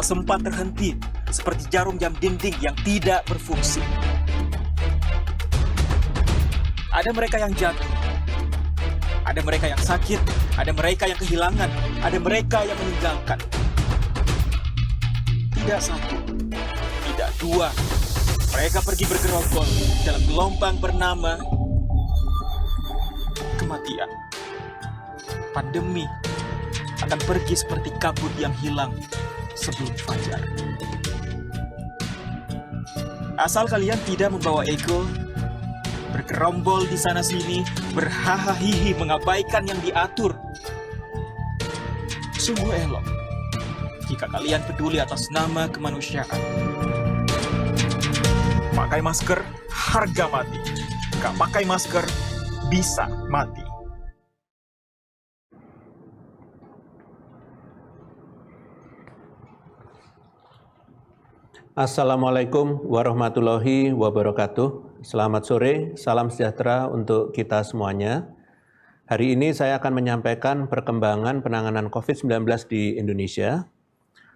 tak sempat terhenti, seperti jarum jam dinding yang tidak berfungsi. Ada mereka yang jatuh, ada mereka yang sakit, ada mereka yang kehilangan, ada mereka yang meninggalkan. Tidak satu, tidak dua, mereka pergi bergerombol dalam gelombang bernama kematian. Pandemi akan pergi seperti kabut yang hilang sebelum fajar. Asal kalian tidak membawa ego, bergerombol di sana-sini, berhahaha mengabaikan yang diatur. Sungguh elok jika kalian peduli atas nama kemanusiaan. Pakai masker, harga mati. Gak pakai masker, bisa mati. Assalamualaikum warahmatullahi wabarakatuh. Selamat sore, salam sejahtera untuk kita semuanya. Hari ini saya akan menyampaikan perkembangan penanganan COVID-19 di Indonesia.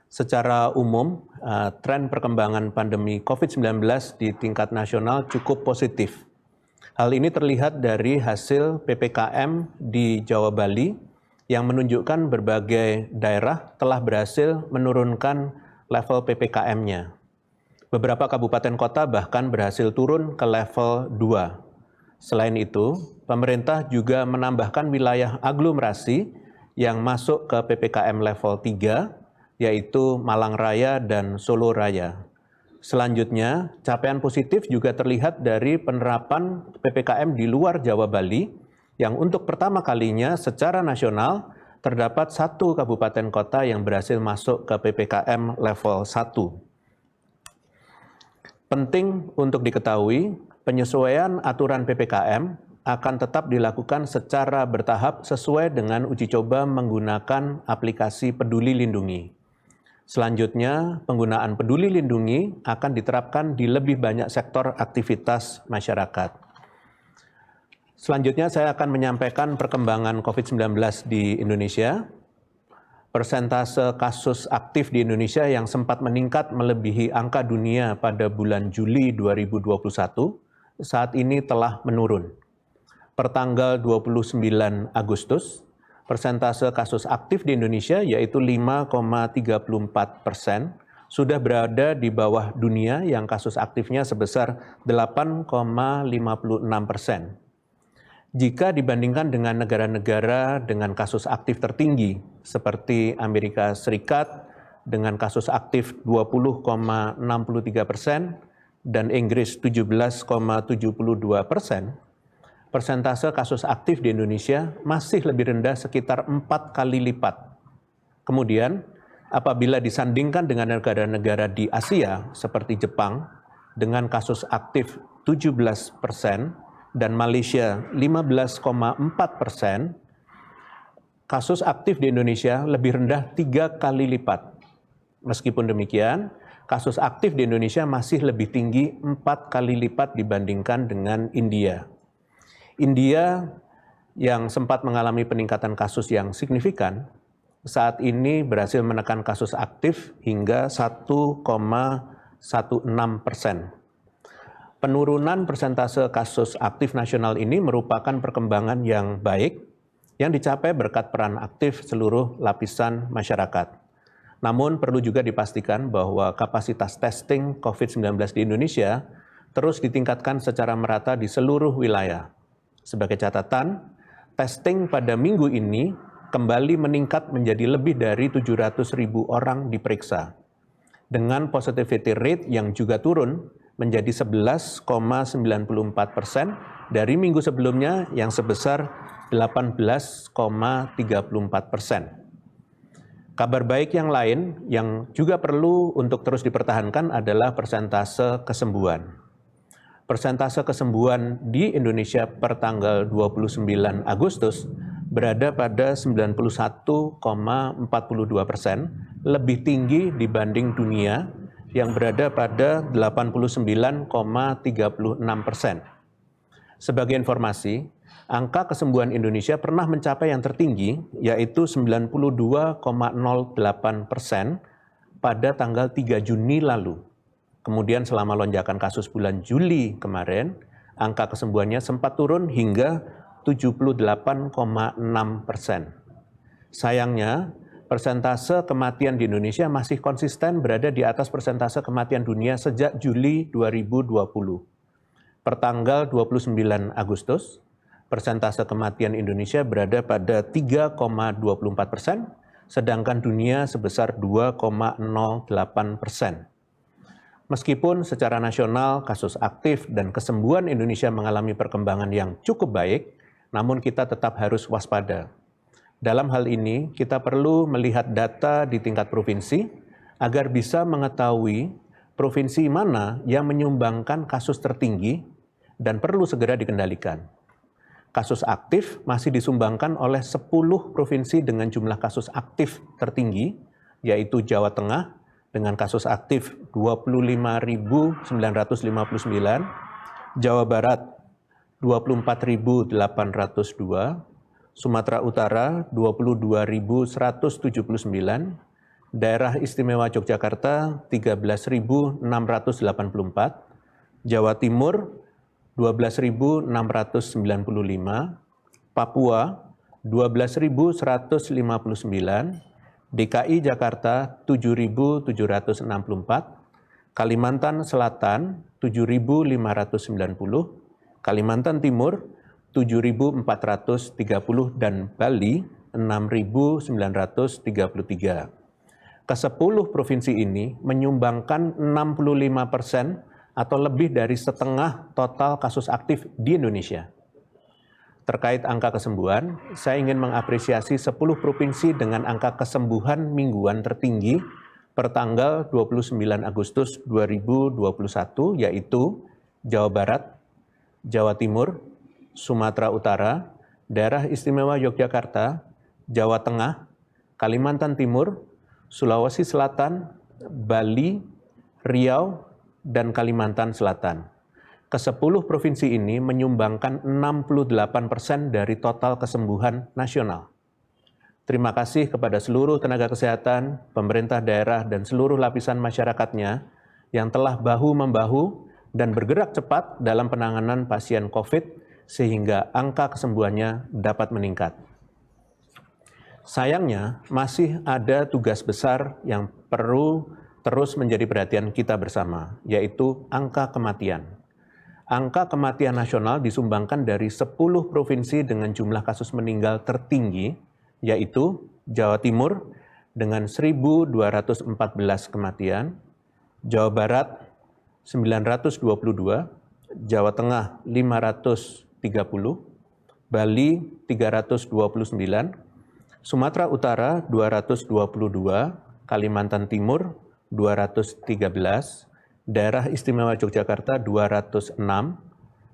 Secara umum, tren perkembangan pandemi COVID-19 di tingkat nasional cukup positif. Hal ini terlihat dari hasil PPKM di Jawa Bali yang menunjukkan berbagai daerah telah berhasil menurunkan level PPKM-nya. Beberapa kabupaten kota bahkan berhasil turun ke level 2. Selain itu, pemerintah juga menambahkan wilayah aglomerasi yang masuk ke PPKM level 3, yaitu Malang Raya dan Solo Raya. Selanjutnya, capaian positif juga terlihat dari penerapan PPKM di luar Jawa Bali, yang untuk pertama kalinya secara nasional terdapat 1 kabupaten kota yang berhasil masuk ke PPKM level 1. Penting untuk diketahui, penyesuaian aturan PPKM akan tetap dilakukan secara bertahap sesuai dengan uji coba menggunakan aplikasi Peduli Lindungi. Selanjutnya, penggunaan Peduli Lindungi akan diterapkan di lebih banyak sektor aktivitas masyarakat. Selanjutnya, saya akan menyampaikan perkembangan COVID-19 di Indonesia. Persentase kasus aktif di Indonesia yang sempat meningkat melebihi angka dunia pada bulan Juli 2021, saat ini telah menurun. Pertanggal 29 Agustus, persentase kasus aktif di Indonesia yaitu 5,34%, sudah berada di bawah dunia yang kasus aktifnya sebesar 8,56%. Jika dibandingkan dengan negara-negara dengan kasus aktif tertinggi seperti Amerika Serikat dengan kasus aktif 20,63% dan Inggris 17,72%, persentase kasus aktif di Indonesia masih lebih rendah sekitar 4 kali lipat. Kemudian, apabila disandingkan dengan negara-negara di Asia seperti Jepang dengan kasus aktif 17%, dan Malaysia 15,4%, kasus aktif di Indonesia lebih rendah 3 kali lipat. Meskipun demikian, kasus aktif di Indonesia masih lebih tinggi 4 kali lipat dibandingkan dengan India. India yang sempat mengalami peningkatan kasus yang signifikan, saat ini berhasil menekan kasus aktif hingga 1,16%. Penurunan persentase kasus aktif nasional ini merupakan perkembangan yang baik yang dicapai berkat peran aktif seluruh lapisan masyarakat. Namun perlu juga dipastikan bahwa kapasitas testing COVID-19 di Indonesia terus ditingkatkan secara merata di seluruh wilayah. Sebagai catatan, testing pada minggu ini kembali meningkat menjadi lebih dari 700.000 orang diperiksa. Dengan positivity rate yang juga turun menjadi 11,94% dari minggu sebelumnya yang sebesar 18,34%. Kabar baik yang lain yang juga perlu untuk terus dipertahankan adalah persentase kesembuhan. Persentase kesembuhan di Indonesia per tanggal 29 Agustus berada pada 91,42%, lebih tinggi dibanding dunia yang berada pada 89,36%. Sebagai informasi, angka kesembuhan Indonesia pernah mencapai yang tertinggi, yaitu 92,08% pada tanggal 3 Juni lalu. Kemudian selama lonjakan kasus bulan Juli kemarin, angka kesembuhannya sempat turun hingga 78,6%. Sayangnya, persentase kematian di Indonesia masih konsisten berada di atas persentase kematian dunia sejak Juli 2020. Pertanggal 29 Agustus, persentase kematian Indonesia berada pada 3,24%, sedangkan dunia sebesar 2,08%. Meskipun secara nasional kasus aktif dan kesembuhan Indonesia mengalami perkembangan yang cukup baik, namun kita tetap harus waspada. Dalam hal ini, kita perlu melihat data di tingkat provinsi agar bisa mengetahui provinsi mana yang menyumbangkan kasus tertinggi dan perlu segera dikendalikan. Kasus aktif masih disumbangkan oleh 10 provinsi dengan jumlah kasus aktif tertinggi, yaitu Jawa Tengah dengan kasus aktif 25.959, Jawa Barat 24.802, Sumatera Utara 22.179, Daerah Istimewa Yogyakarta 13.684, Jawa Timur 12.695, Papua 12.159, DKI Jakarta 7.764, Kalimantan Selatan 7.590, Kalimantan Timur 7.430, dan Bali 6.933. Ke-10 provinsi ini menyumbangkan 65% atau lebih dari setengah total kasus aktif di Indonesia. Terkait angka kesembuhan, saya ingin mengapresiasi 10 provinsi dengan angka kesembuhan mingguan tertinggi per tanggal 29 Agustus 2021, yaitu Jawa Barat, Jawa Timur, Sumatera Utara, Daerah Istimewa Yogyakarta, Jawa Tengah, Kalimantan Timur, Sulawesi Selatan, Bali, Riau, dan Kalimantan Selatan. Ke-10 provinsi ini menyumbangkan 68% dari total kesembuhan nasional. Terima kasih kepada seluruh tenaga kesehatan, pemerintah daerah, dan seluruh lapisan masyarakatnya yang telah bahu-membahu dan bergerak cepat dalam penanganan pasien COVID sehingga angka kesembuhannya dapat meningkat. Sayangnya, masih ada tugas besar yang perlu terus menjadi perhatian kita bersama, yaitu angka kematian. Angka kematian nasional disumbangkan dari 10 provinsi dengan jumlah kasus meninggal tertinggi, yaitu Jawa Timur dengan 1.214 kematian, Jawa Barat 922, Jawa Tengah 530, Bali 329, Sumatera Utara 222, Kalimantan Timur 213, Daerah Istimewa Yogyakarta 206,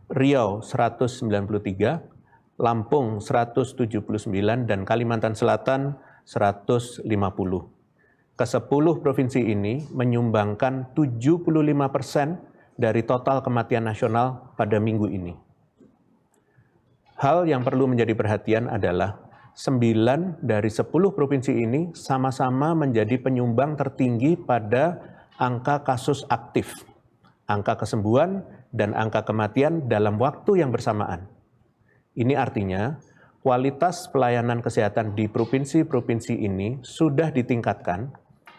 Riau 193, Lampung 179, dan Kalimantan Selatan 150. Ke-10 provinsi ini menyumbangkan 75% dari total kematian nasional pada minggu ini. Hal yang perlu menjadi perhatian adalah 9 dari 10 provinsi ini sama-sama menjadi penyumbang tertinggi pada angka kasus aktif, angka kesembuhan, dan angka kematian dalam waktu yang bersamaan. Ini artinya kualitas pelayanan kesehatan di provinsi-provinsi ini sudah ditingkatkan,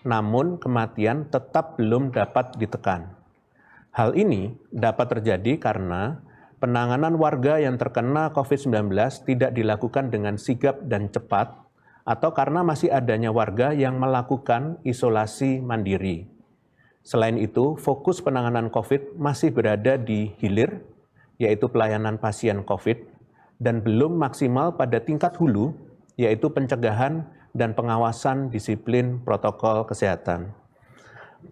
namun kematian tetap belum dapat ditekan. Hal ini dapat terjadi karena penanganan warga yang terkena COVID-19 tidak dilakukan dengan sigap dan cepat, atau karena masih adanya warga yang melakukan isolasi mandiri. Selain itu, fokus penanganan COVID masih berada di hilir, yaitu pelayanan pasien COVID, dan belum maksimal pada tingkat hulu, yaitu pencegahan dan pengawasan disiplin protokol kesehatan.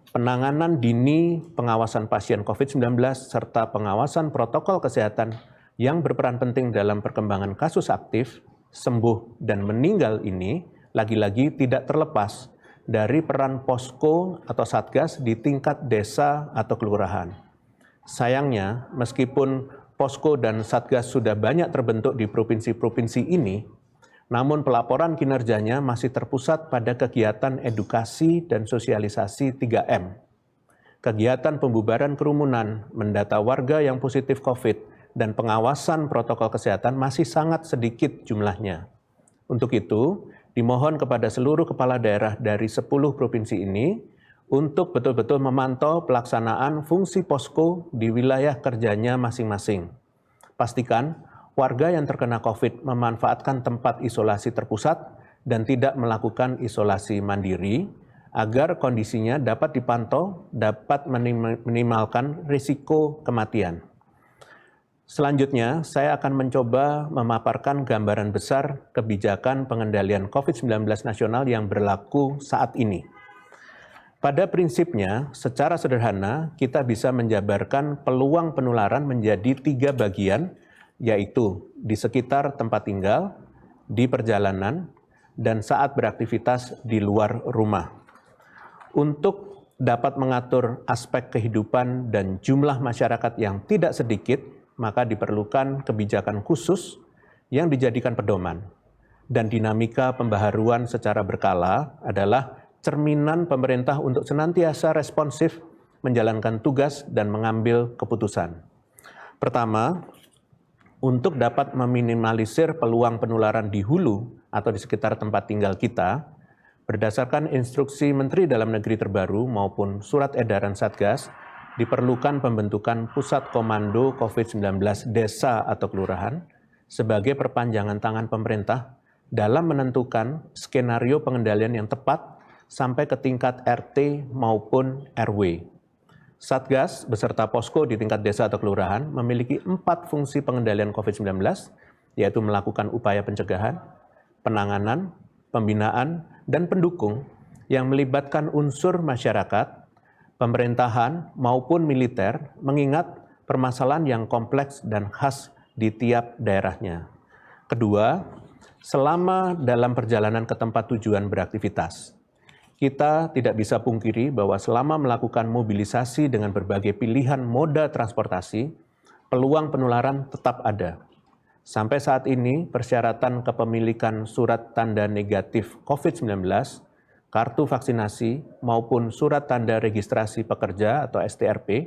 Penanganan dini pengawasan pasien COVID-19 serta pengawasan protokol kesehatan yang berperan penting dalam perkembangan kasus aktif, sembuh, dan meninggal ini lagi-lagi tidak terlepas dari peran posko atau satgas di tingkat desa atau kelurahan. Sayangnya, meskipun posko dan satgas sudah banyak terbentuk di provinsi-provinsi ini, namun pelaporan kinerjanya masih terpusat pada kegiatan edukasi dan sosialisasi 3M. Kegiatan pembubaran kerumunan, mendata warga yang positif COVID, dan pengawasan protokol kesehatan masih sangat sedikit jumlahnya. Untuk itu, dimohon kepada seluruh kepala daerah dari 10 provinsi ini untuk betul-betul memantau pelaksanaan fungsi posko di wilayah kerjanya masing-masing. Pastikan warga yang terkena COVID memanfaatkan tempat isolasi terpusat dan tidak melakukan isolasi mandiri agar kondisinya dapat dipantau, dapat minimalkan risiko kematian. Selanjutnya, saya akan mencoba memaparkan gambaran besar kebijakan pengendalian COVID-19 nasional yang berlaku saat ini. Pada prinsipnya, secara sederhana, kita bisa menjabarkan peluang penularan menjadi 3 bagian, yaitu di sekitar tempat tinggal, di perjalanan, dan saat beraktivitas di luar rumah. Untuk dapat mengatur aspek kehidupan dan jumlah masyarakat yang tidak sedikit, maka diperlukan kebijakan khusus yang dijadikan pedoman. Dan dinamika pembaharuan secara berkala adalah cerminan pemerintah untuk senantiasa responsif menjalankan tugas dan mengambil keputusan. Pertama, untuk dapat meminimalisir peluang penularan di hulu atau di sekitar tempat tinggal kita, berdasarkan instruksi Menteri Dalam Negeri terbaru maupun surat edaran Satgas, diperlukan pembentukan Pusat Komando COVID-19 Desa atau Kelurahan sebagai perpanjangan tangan pemerintah dalam menentukan skenario pengendalian yang tepat sampai ke tingkat RT maupun RW. Satgas beserta posko di tingkat desa atau kelurahan memiliki 4 fungsi pengendalian COVID-19, yaitu melakukan upaya pencegahan, penanganan, pembinaan, dan pendukung yang melibatkan unsur masyarakat, pemerintahan maupun militer, mengingat permasalahan yang kompleks dan khas di tiap daerahnya. Kedua, selama dalam perjalanan ke tempat tujuan beraktivitas, kita tidak bisa pungkiri bahwa selama melakukan mobilisasi dengan berbagai pilihan moda transportasi, peluang penularan tetap ada. Sampai saat ini, persyaratan kepemilikan surat tanda negatif COVID-19, kartu vaksinasi, maupun surat tanda registrasi pekerja atau STRP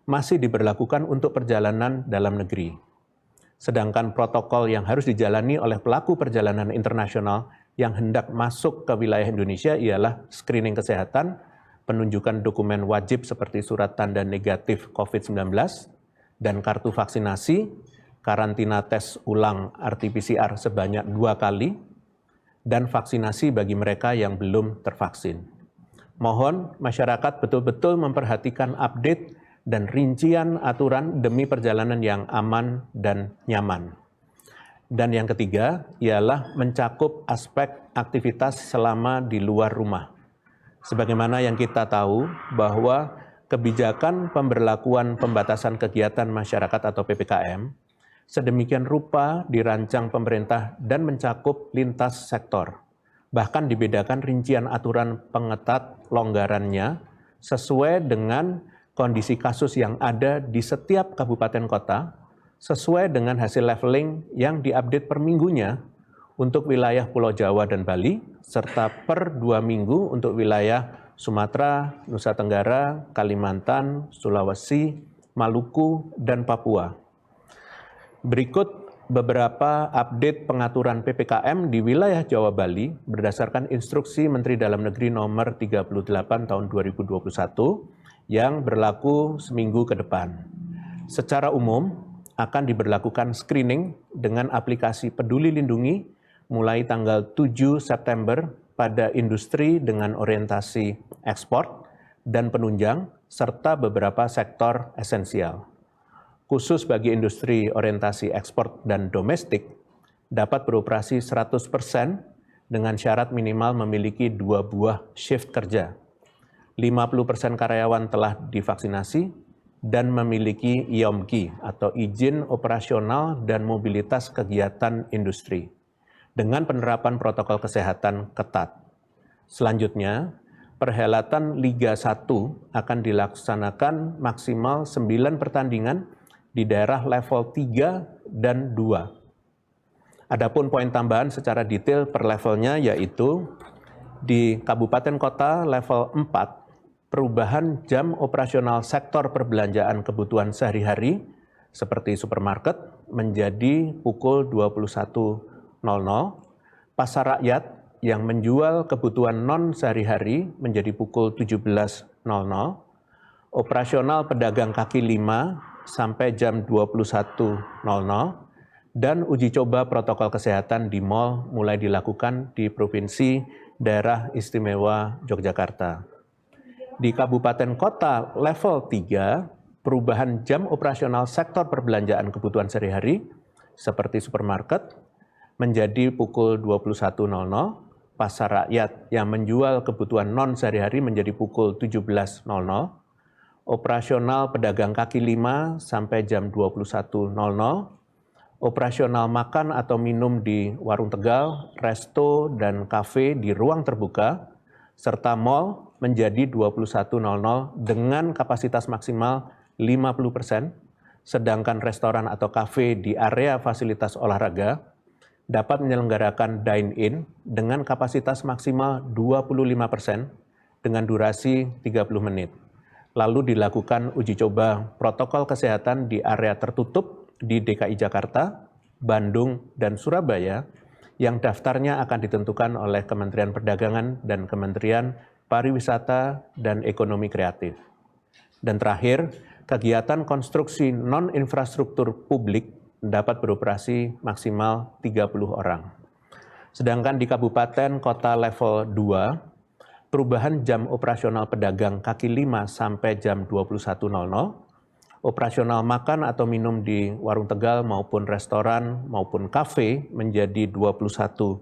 masih diberlakukan untuk perjalanan dalam negeri. Sedangkan protokol yang harus dijalani oleh pelaku perjalanan internasional yang hendak masuk ke wilayah Indonesia ialah screening kesehatan, penunjukan dokumen wajib seperti surat tanda negatif COVID-19, dan kartu vaksinasi, karantina tes ulang RT-PCR sebanyak 2 kali, dan vaksinasi bagi mereka yang belum tervaksin. Mohon masyarakat betul-betul memperhatikan update dan rincian aturan demi perjalanan yang aman dan nyaman. Dan yang ketiga ialah mencakup aspek aktivitas selama di luar rumah. Sebagaimana yang kita tahu bahwa kebijakan pemberlakuan pembatasan kegiatan masyarakat atau PPKM sedemikian rupa dirancang pemerintah dan mencakup lintas sektor. Bahkan dibedakan rincian aturan pengetat longgarannya sesuai dengan kondisi kasus yang ada di setiap kabupaten kota, sesuai dengan hasil leveling yang diupdate per minggunya untuk wilayah Pulau Jawa dan Bali, serta per 2 minggu untuk wilayah Sumatera, Nusa Tenggara, Kalimantan, Sulawesi, Maluku, dan Papua. Berikut beberapa update pengaturan PPKM di wilayah Jawa Bali berdasarkan instruksi Menteri Dalam Negeri nomor 38 tahun 2021 yang berlaku seminggu ke depan. Secara umum akan diberlakukan screening dengan aplikasi Peduli Lindungi mulai tanggal 7 September pada industri dengan orientasi ekspor dan penunjang serta beberapa sektor esensial. Khusus bagi industri orientasi ekspor dan domestik, dapat beroperasi 100% dengan syarat minimal memiliki 2 buah shift kerja. 50% karyawan telah divaksinasi dan memiliki IOMKI atau Izin Operasional dan Mobilitas Kegiatan Industri dengan penerapan protokol kesehatan ketat. Selanjutnya, perhelatan Liga 1 akan dilaksanakan maksimal 9 pertandingan di daerah level 3 dan 2. Adapun poin tambahan secara detail per levelnya yaitu di kabupaten kota level 4, perubahan jam operasional sektor perbelanjaan kebutuhan sehari-hari seperti supermarket menjadi pukul 21.00, pasar rakyat yang menjual kebutuhan non sehari-hari menjadi pukul 17.00, operasional pedagang kaki lima sampai jam 21.00, dan uji coba protokol kesehatan di mal mulai dilakukan di Provinsi Daerah Istimewa Yogyakarta. Di kabupaten kota level 3, perubahan jam operasional sektor perbelanjaan kebutuhan sehari-hari seperti supermarket menjadi pukul 21.00, pasar rakyat yang menjual kebutuhan non sehari-hari menjadi pukul 17.00, operasional pedagang kaki lima sampai jam 21.00, operasional makan atau minum di warung Tegal, resto, dan kafe di ruang terbuka, serta mal menjadi 21.00 dengan kapasitas maksimal 50%, sedangkan restoran atau kafe di area fasilitas olahraga dapat menyelenggarakan dine-in dengan kapasitas maksimal 25% dengan durasi 30 menit. Lalu dilakukan uji coba protokol kesehatan di area tertutup di DKI Jakarta, Bandung, dan Surabaya yang daftarnya akan ditentukan oleh Kementerian Perdagangan dan Kementerian Pariwisata dan Ekonomi Kreatif. Dan terakhir, kegiatan konstruksi non-infrastruktur publik dapat beroperasi maksimal 30 orang. Sedangkan di kabupaten kota level 2, perubahan jam operasional pedagang kaki lima sampai jam 21.00, operasional makan atau minum di warung Tegal maupun restoran maupun kafe menjadi 21.00,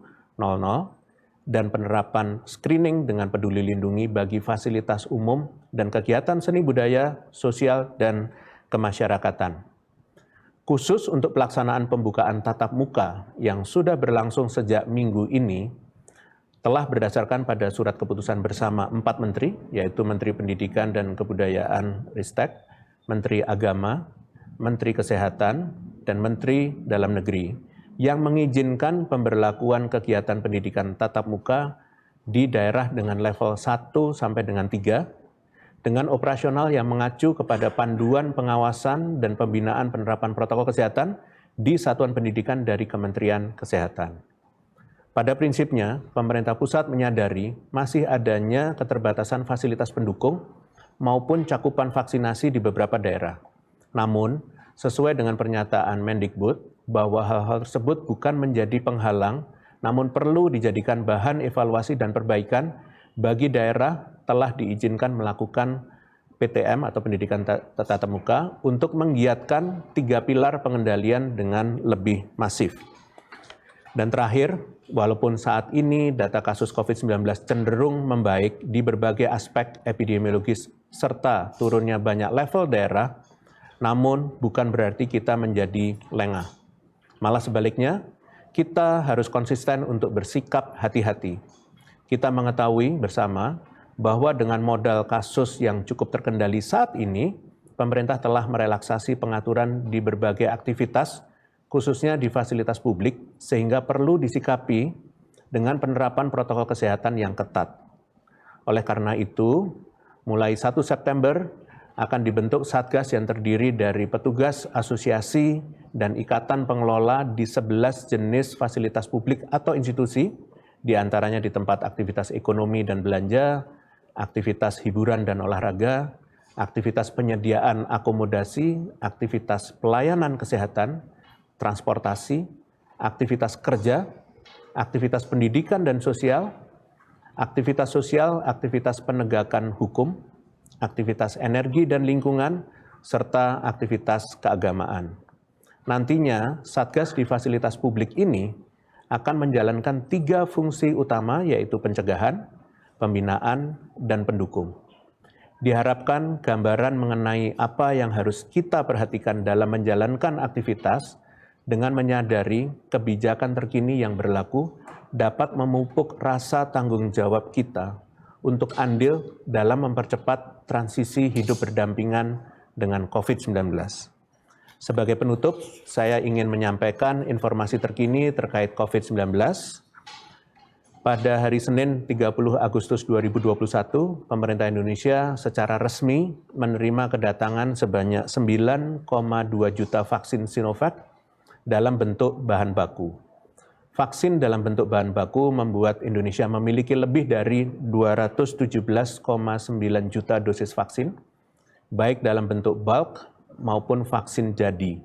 dan penerapan screening dengan peduli lindungi bagi fasilitas umum dan kegiatan seni budaya, sosial, dan kemasyarakatan. Khusus untuk pelaksanaan pembukaan tatap muka yang sudah berlangsung sejak minggu ini, telah berdasarkan pada surat keputusan bersama 4 menteri, yaitu Menteri Pendidikan dan Kebudayaan Ristek, Menteri Agama, Menteri Kesehatan, dan Menteri Dalam Negeri yang mengizinkan pemberlakuan kegiatan pendidikan tatap muka di daerah dengan level 1 sampai dengan 3 dengan operasional yang mengacu kepada panduan pengawasan dan pembinaan penerapan protokol kesehatan di satuan pendidikan dari Kementerian Kesehatan. Pada prinsipnya, pemerintah pusat menyadari masih adanya keterbatasan fasilitas pendukung maupun cakupan vaksinasi di beberapa daerah. Namun, sesuai dengan pernyataan Mendikbud bahwa hal-hal tersebut bukan menjadi penghalang, namun perlu dijadikan bahan evaluasi dan perbaikan bagi daerah telah diizinkan melakukan PTM atau pendidikan tatap muka untuk menggiatkan 3 pilar pengendalian dengan lebih masif. Dan terakhir, walaupun saat ini data kasus COVID-19 cenderung membaik di berbagai aspek epidemiologis serta turunnya banyak level daerah, namun bukan berarti kita menjadi lengah. Malah sebaliknya, kita harus konsisten untuk bersikap hati-hati. Kita mengetahui bersama bahwa dengan modal kasus yang cukup terkendali saat ini, pemerintah telah merelaksasi pengaturan di berbagai aktivitas, khususnya di fasilitas publik, sehingga perlu disikapi dengan penerapan protokol kesehatan yang ketat. Oleh karena itu, mulai 1 September akan dibentuk Satgas yang terdiri dari petugas asosiasi dan ikatan pengelola di 11 jenis fasilitas publik atau institusi, di antaranya di tempat aktivitas ekonomi dan belanja, aktivitas hiburan dan olahraga, aktivitas penyediaan akomodasi, aktivitas pelayanan kesehatan, transportasi, aktivitas kerja, aktivitas pendidikan dan sosial, aktivitas penegakan hukum, aktivitas energi dan lingkungan, serta aktivitas keagamaan. Nantinya, Satgas di fasilitas publik ini akan menjalankan 3 fungsi utama, yaitu pencegahan, pembinaan, dan pendukung. Diharapkan gambaran mengenai apa yang harus kita perhatikan dalam menjalankan aktivitas dengan menyadari kebijakan terkini yang berlaku dapat memupuk rasa tanggung jawab kita untuk andil dalam mempercepat transisi hidup berdampingan dengan COVID-19. Sebagai penutup, saya ingin menyampaikan informasi terkini terkait COVID-19. Pada hari Senin 30 Agustus 2021, pemerintah Indonesia secara resmi menerima kedatangan sebanyak 9,2 juta vaksin Sinovac dalam bentuk bahan baku. Vaksin dalam bentuk bahan baku membuat Indonesia memiliki lebih dari 217,9 juta dosis vaksin, baik dalam bentuk bulk maupun vaksin jadi.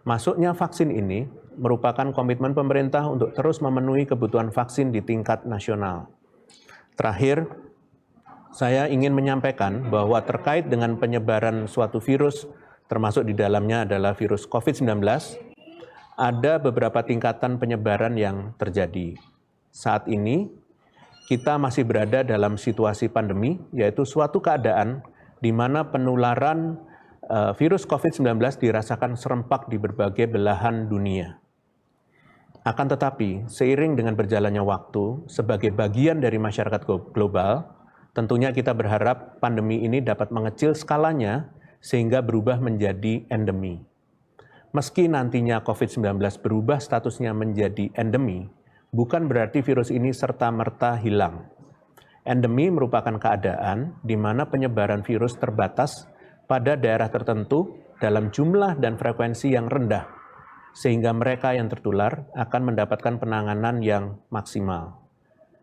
Masuknya vaksin ini merupakan komitmen pemerintah untuk terus memenuhi kebutuhan vaksin di tingkat nasional. Terakhir, saya ingin menyampaikan bahwa terkait dengan penyebaran suatu virus, termasuk di dalamnya adalah virus COVID-19, ada beberapa tingkatan penyebaran yang terjadi. Saat ini, kita masih berada dalam situasi pandemi, yaitu suatu keadaan di mana penularan virus COVID-19 dirasakan serempak di berbagai belahan dunia. Akan tetapi, seiring dengan berjalannya waktu, sebagai bagian dari masyarakat global, tentunya kita berharap pandemi ini dapat mengecil skalanya sehingga berubah menjadi endemi. Meski nantinya COVID-19 berubah statusnya menjadi endemi, bukan berarti virus ini serta-merta hilang. Endemi merupakan keadaan di mana penyebaran virus terbatas pada daerah tertentu dalam jumlah dan frekuensi yang rendah, sehingga mereka yang tertular akan mendapatkan penanganan yang maksimal.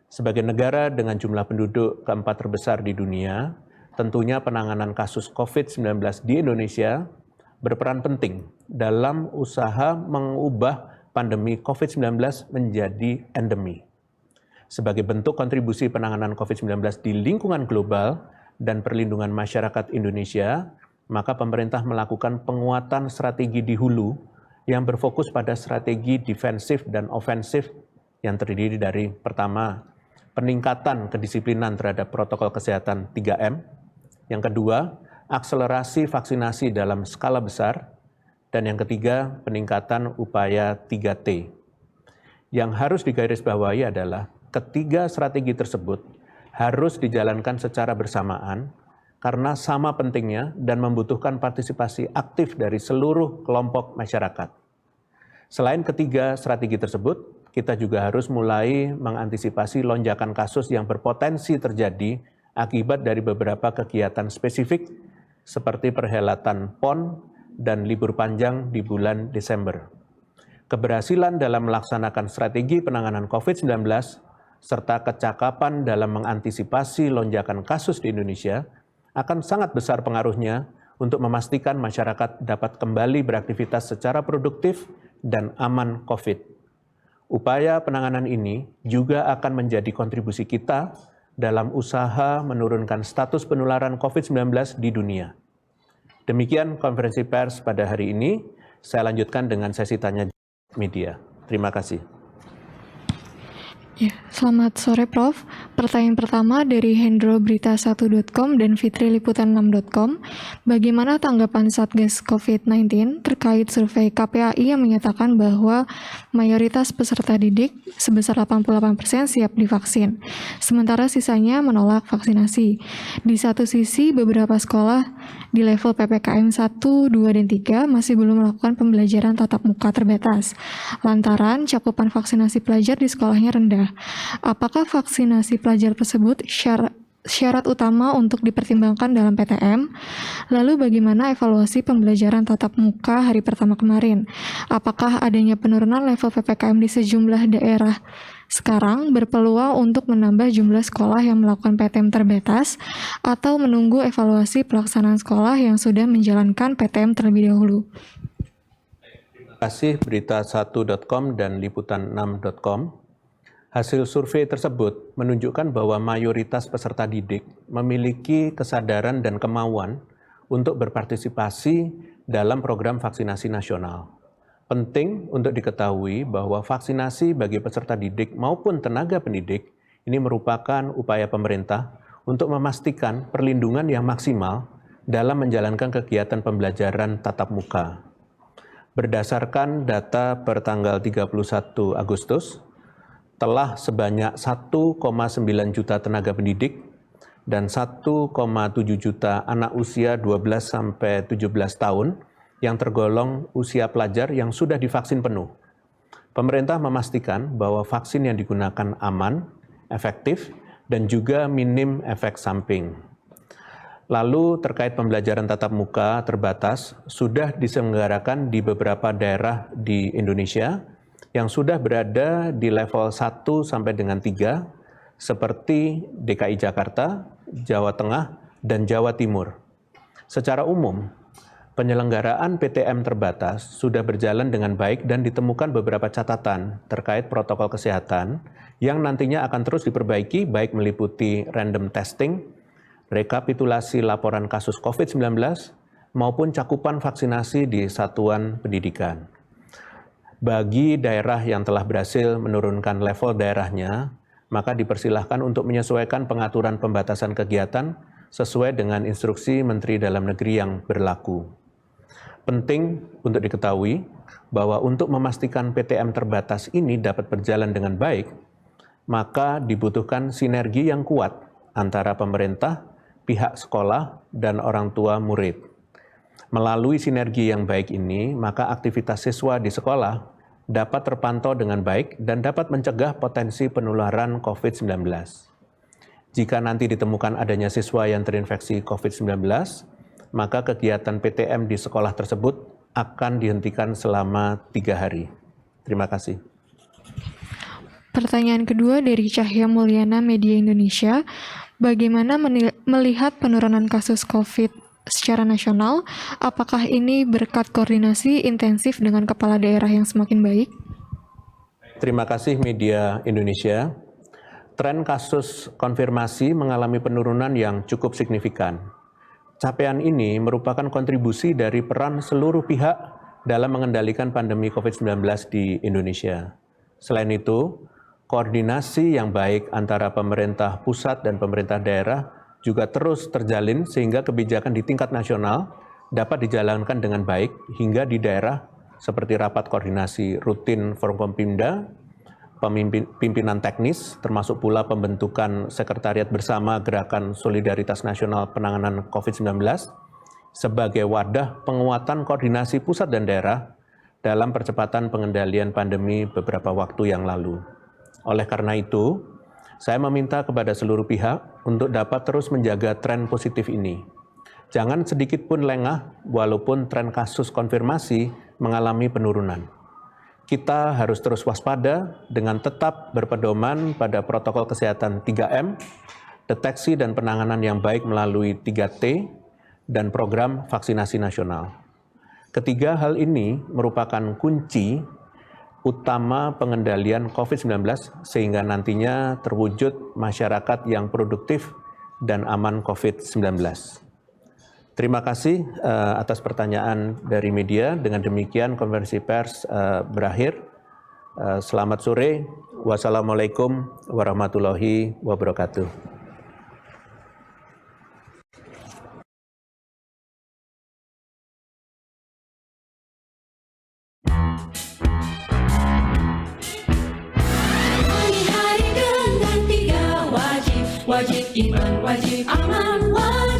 Sebagai negara dengan jumlah penduduk keempat terbesar di dunia, tentunya penanganan kasus COVID-19 di Indonesia berperan penting dalam usaha mengubah pandemi COVID-19 menjadi endemi. Sebagai bentuk kontribusi penanganan COVID-19 di lingkungan global dan perlindungan masyarakat Indonesia, maka pemerintah melakukan penguatan strategi di hulu yang berfokus pada strategi defensif dan ofensif yang terdiri dari pertama, peningkatan kedisiplinan terhadap protokol kesehatan 3M, yang kedua, akselerasi vaksinasi dalam skala besar, dan yang ketiga, peningkatan upaya 3T. Yang harus digarisbawahi adalah ketiga strategi tersebut harus dijalankan secara bersamaan karena sama pentingnya dan membutuhkan partisipasi aktif dari seluruh kelompok masyarakat. Selain ketiga strategi tersebut, kita juga harus mulai mengantisipasi lonjakan kasus yang berpotensi terjadi akibat dari beberapa kegiatan spesifik seperti perhelatan PON dan libur panjang di bulan Desember. Keberhasilan dalam melaksanakan strategi penanganan COVID-19 serta kecakapan dalam mengantisipasi lonjakan kasus di Indonesia akan sangat besar pengaruhnya untuk memastikan masyarakat dapat kembali beraktivitas secara produktif dan aman COVID. Upaya penanganan ini juga akan menjadi kontribusi kita dalam usaha menurunkan status penularan COVID-19 di dunia. Demikian konferensi pers pada hari ini. Saya lanjutkan dengan sesi tanya media. Terima kasih. Ya, selamat sore Prof. Pertanyaan pertama dari hendroberita1.com dan fitriliputan6.com. Bagaimana tanggapan Satgas COVID-19 terkait survei KPAI yang menyatakan bahwa mayoritas peserta didik sebesar 88% siap divaksin, sementara sisanya menolak vaksinasi. Di satu sisi, beberapa sekolah di level PPKM 1, 2, dan 3 masih belum melakukan pembelajaran tatap muka terbatas, lantaran cakupan vaksinasi pelajar di sekolahnya rendah. Apakah vaksinasi pelajar tersebut syarat utama untuk dipertimbangkan dalam PTM? Lalu bagaimana evaluasi pembelajaran tatap muka hari pertama kemarin? Apakah adanya penurunan level PPKM di sejumlah daerah sekarang berpeluang untuk menambah jumlah sekolah yang melakukan PTM terbatas atau menunggu evaluasi pelaksanaan sekolah yang sudah menjalankan PTM terlebih dahulu? Terima kasih berita1.com dan liputan6.com. Hasil survei tersebut menunjukkan bahwa mayoritas peserta didik memiliki kesadaran dan kemauan untuk berpartisipasi dalam program vaksinasi nasional. Penting untuk diketahui bahwa vaksinasi bagi peserta didik maupun tenaga pendidik ini merupakan upaya pemerintah untuk memastikan perlindungan yang maksimal dalam menjalankan kegiatan pembelajaran tatap muka. Berdasarkan data per tanggal 31 Agustus, telah sebanyak 1,9 juta tenaga pendidik dan 1,7 juta anak usia 12-17 tahun yang tergolong usia pelajar yang sudah divaksin penuh. Pemerintah memastikan bahwa vaksin yang digunakan aman, efektif, dan juga minim efek samping. Lalu terkait pembelajaran tatap muka terbatas sudah diselenggarakan di beberapa daerah di Indonesia yang sudah berada di level 1 sampai dengan 3 seperti DKI Jakarta, Jawa Tengah, dan Jawa Timur. Secara umum, penyelenggaraan PTM terbatas sudah berjalan dengan baik dan ditemukan beberapa catatan terkait protokol kesehatan yang nantinya akan terus diperbaiki baik meliputi random testing, rekapitulasi laporan kasus COVID-19, maupun cakupan vaksinasi di satuan pendidikan. Bagi daerah yang telah berhasil menurunkan level daerahnya, maka dipersilahkan untuk menyesuaikan pengaturan pembatasan kegiatan sesuai dengan instruksi Menteri Dalam Negeri yang berlaku. Penting untuk diketahui bahwa untuk memastikan PTM terbatas ini dapat berjalan dengan baik, maka dibutuhkan sinergi yang kuat antara pemerintah, pihak sekolah, dan orang tua murid. Melalui sinergi yang baik ini, maka aktivitas siswa di sekolah dapat terpantau dengan baik dan dapat mencegah potensi penularan COVID-19. Jika nanti ditemukan adanya siswa yang terinfeksi COVID-19, maka kegiatan PTM di sekolah tersebut akan dihentikan selama 3 hari. Terima kasih. Pertanyaan kedua dari Cahya Mulyana Media Indonesia, bagaimana melihat penurunan kasus COVID secara nasional? Apakah ini berkat koordinasi intensif dengan kepala daerah yang semakin baik? Terima kasih Media Indonesia. Tren kasus konfirmasi mengalami penurunan yang cukup signifikan. Capaian ini merupakan kontribusi dari peran seluruh pihak dalam mengendalikan pandemi COVID-19 di Indonesia. Selain itu, koordinasi yang baik antara pemerintah pusat dan pemerintah daerah juga terus terjalin sehingga kebijakan di tingkat nasional dapat dijalankan dengan baik hingga di daerah seperti rapat koordinasi rutin Forkompimda, pimpinan teknis, termasuk pula pembentukan sekretariat bersama Gerakan Solidaritas Nasional Penanganan COVID-19 sebagai wadah penguatan koordinasi pusat dan daerah dalam percepatan pengendalian pandemi beberapa waktu yang lalu. Oleh karena itu, saya meminta kepada seluruh pihak untuk dapat terus menjaga tren positif ini. Jangan sedikit pun lengah walaupun tren kasus konfirmasi mengalami penurunan. Kita harus terus waspada dengan tetap berpedoman pada protokol kesehatan 3M, deteksi dan penanganan yang baik melalui 3T, dan program vaksinasi nasional. Ketiga hal ini merupakan kunci utama pengendalian COVID-19 sehingga nantinya terwujud masyarakat yang produktif dan aman COVID-19. Terima kasih atas pertanyaan dari media. Dengan demikian konferensi pers berakhir. Selamat sore. Wassalamualaikum warahmatullahi wabarakatuh. Wajib iman, wajib aman, wajib